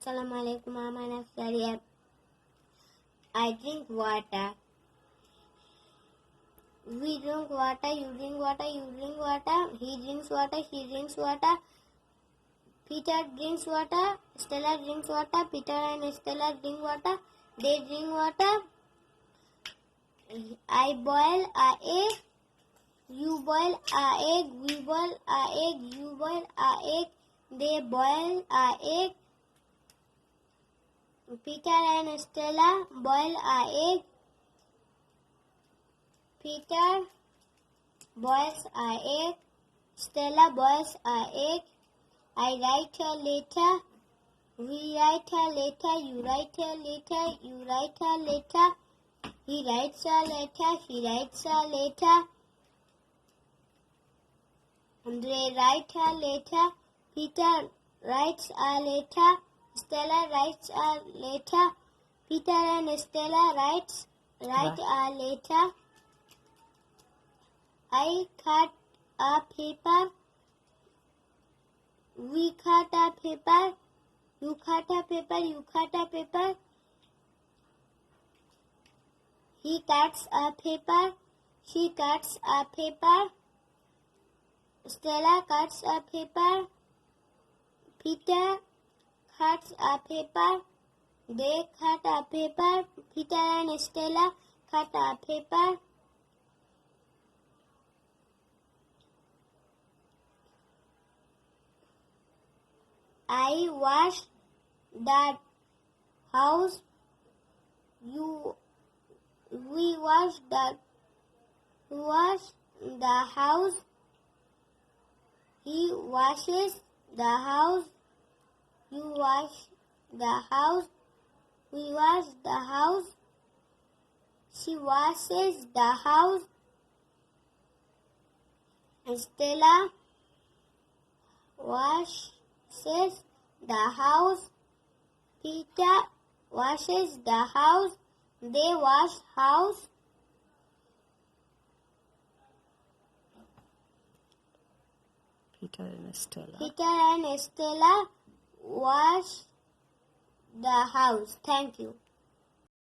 Assalamu alaikum. I'm Nafsari. I drink water. We drink water. You drink water. You drink water. He drinks water. She drinks water. Peter drinks water. Stella drinks water. Peter and Stella drink water. They drink water. I boil a egg. You boil a egg. We boil a egg. You boil a egg. They boil a egg. Peter and Stella boil a egg. Peter boils a egg. Stella boils a egg. I write a letter. We write a letter. You write a letter. You write a letter. He writes a letter. She writes a letter. They write a letter. Peter writes a letter. Stella writes a letter. Peter and Stella write a letter. I cut a paper. We cut a paper. You cut a paper. You cut a paper. He cuts a paper. She cuts a paper. Stella cuts a paper. Peter cuts a paper. They cut a paper. Peter and Stella cut a paper. I wash the house. We wash the house. He washes the house. You wash the house. We wash the house. She washes the house. Stella washes the house. Peter washes the house. They wash house. Peter and Stella wash the house. Thank you.